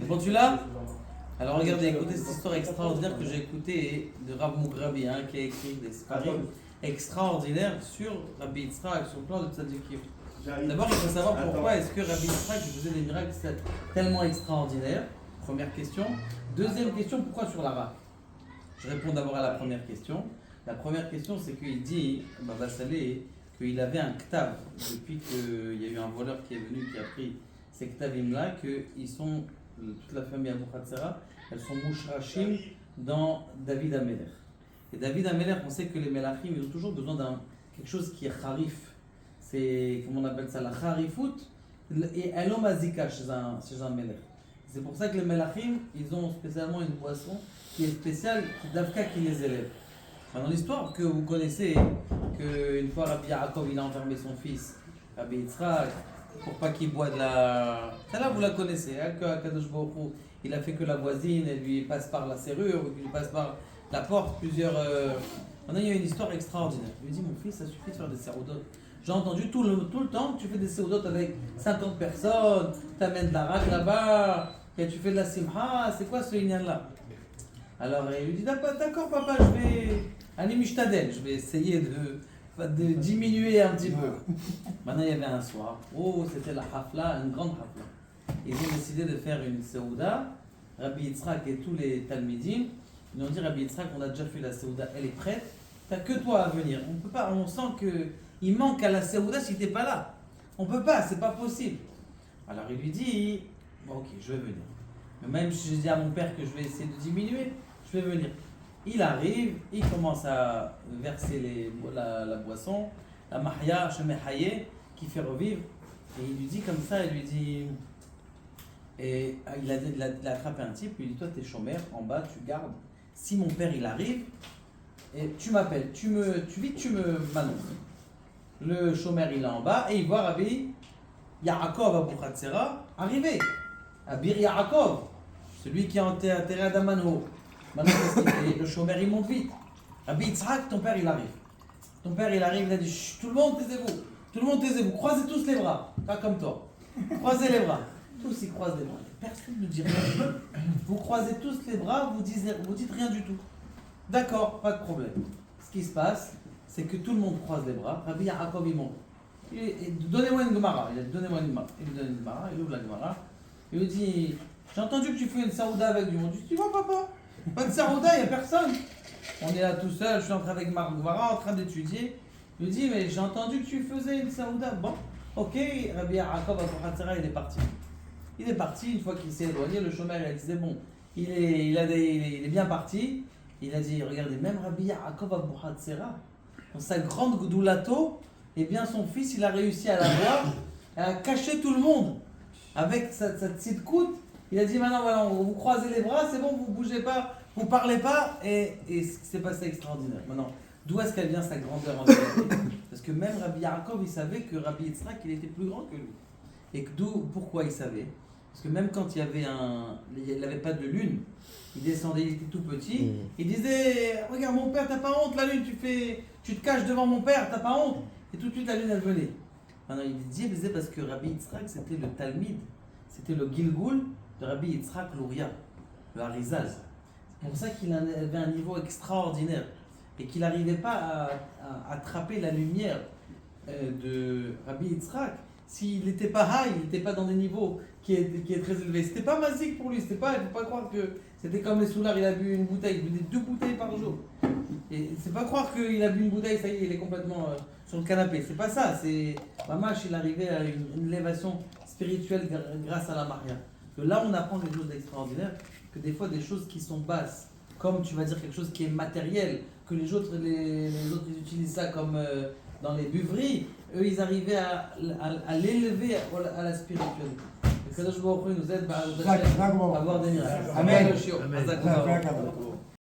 Bon, tu l'as? Alors regardez, écoutez cette histoire extraordinaire que j'ai écoutée de Rav Mugrabi, qui a écrit des sparim extraordinaires sur Rabbi Yitzhak, sur le plan de Tzadikim. D'abord, il faut savoir pourquoi est-ce que Rabbi Yitzhak faisait des miracles tellement extraordinaires. Première question. Deuxième question, pourquoi sur l'Arak? Je réponds d'abord à la première question. La première question, c'est qu'il dit, Baba Saleh, qu'il avait un ktav depuis qu'il y a eu un voleur qui est venu, qui a pris ces ktavim-là, qu'ils sont, toute la famille Abou Khatsara, elles sont mouchrachim dans David Amelech. Et David Amelech, on sait que les Melachim, ils ont toujours besoin d'un quelque chose qui est harif. C'est, comment on appelle ça, la harifout, et elom azika chez un Melech. C'est pour ça que les Melachim, ils ont spécialement une boisson qui est spéciale, d'Afka qui les élève. Dans l'histoire que vous connaissez, qu'une fois Rabbi Yaakov il a enfermé son fils, Rabbi Yitzhak, pour pas qu'il boive de la... Celle-là vous la connaissez, que Kadosh Baruch Hu, il a fait que la voisine, elle lui passe par la serrure, il lui passe par la porte, plusieurs... Maintenant il y a une histoire extraordinaire. Il lui dit, mon fils, ça suffit de faire des séroudotes. J'ai entendu tout le temps que tu fais des séroudotes avec 50 personnes, tu amènes de la raque là-bas, et tu fais de la simha, c'est quoi ce lignan-là? Alors il lui dit, d'accord papa, je vais essayer de diminuer un petit peu. Maintenant il y avait un soir, c'était la hafla, une grande hafla. Ils ont décidé de faire une séouda, Rabbi Yitzhak et tous les talmidim, ils ont dit, Rabbi Yitzhak, on a déjà fait la séouda, elle est prête, t'as que toi à venir. On peut pas, on sent qu'il manque à la séouda si t'es pas là. On peut pas, c'est pas possible. Alors il lui dit, bon, ok, je vais venir. Mais même si je dis à mon père que je vais essayer de diminuer, je vais venir. Il arrive, il commence à verser la boisson, la mahya, shemehaye, qui fait revivre. Et il lui dit comme ça, il lui dit... Et il a attrapé un type, il lui dit, toi t'es chômeur, en bas, tu gardes. Si mon père il arrive, et tu m'appelles, tu m'annonces. Le chômeur il est en bas, et il voit Rabbi Yaakov Abou Khatsara arriver. À Bir Yaakov, celui qui est enterré à Damanho. Maintenant, qu'est-ce qu'il fait? Le chômeur il monte vite. Rabbi Yitzhak, ton père il arrive. Ton père il arrive, il a dit, tout le monde taisez-vous. Tout le monde taisez-vous. Croisez tous les bras. Pas comme toi. Croisez les bras. Tous ils croisent les bras. Personne ne dit rien. Vous croisez tous les bras, vous dites rien du tout. D'accord, pas de problème. Ce qui se passe, c'est que tout le monde croise les bras. Rabbi Yaakov il monte. Donnez-moi une Gemara. Il a dit, donnez-moi une Gemara. Il lui donne une Gemara, il ouvre la Gemara. Il lui dit, j'ai entendu que tu fais une saouda avec du monde. Je dis, tu vois papa, pas de saouda, il n'y a personne. On est là tout seul, je suis en train avec Marc Gemara, en train d'étudier. Il lui dit, mais j'ai entendu que tu faisais une saouda. Bon, ok, Rabbi Yaakov Abou Khatsara, il est parti. Il est parti, une fois qu'il s'est éloigné, le chômeur il a dit, c'est bon, il est bien parti. Il a dit, regardez, même Rabbi Yaakov Abou Khatsara, dans sa grande gdoulato, eh bien son fils, il a réussi à l'avoir, à cacher tout le monde. Avec sa petite coute, il a dit maintenant voilà, vous croisez les bras, c'est bon, vous bougez pas, vous parlez pas, et ce qui s'est passé extraordinaire. Maintenant, d'où est-ce qu'elle vient sa grandeur en vérité? Parce que même Rabbi Yaakov, il savait que Rabbi Yitzhak, il était plus grand que lui. Et pourquoi il savait? Parce que même quand il n'avait pas de lune, il descendait, il était tout petit, il disait, regarde mon père, t'as pas honte, la lune, tu te caches devant mon père, t'as pas honte. Et tout de suite la lune, elle venait. Maintenant, il disait parce que Rabbi Yitzhak, c'était le Talmid, c'était le Gilgul de Rabbi Yitzhak Luria, le Harizal. C'est pour ça qu'il avait un niveau extraordinaire et qu'il n'arrivait pas à attraper la lumière de Rabbi Yitzhak. S'il n'était pas high, il n'était pas dans des niveaux qui est très élevés. C'était pas magique pour lui, il ne faut pas croire que c'était comme les soulards, il a bu une bouteille, il buvait 2 bouteilles par jour. Et c'est pas croire qu'il a bu une bouteille, ça y est, il est complètement sur le canapé. C'est pas ça, c'est Mamash, il arrivait à une élévation spirituelle grâce à la Maria. Que là, on apprend des choses extraordinaires, que des fois, des choses qui sont basses, comme tu vas dire quelque chose qui est matériel, que les autres ils utilisent ça comme dans les buveries, eux, ils arrivaient à l'élever à la spiritualité. Que Kadosh Baruch Hu nous aide à avoir des miracles. Amen. Amen.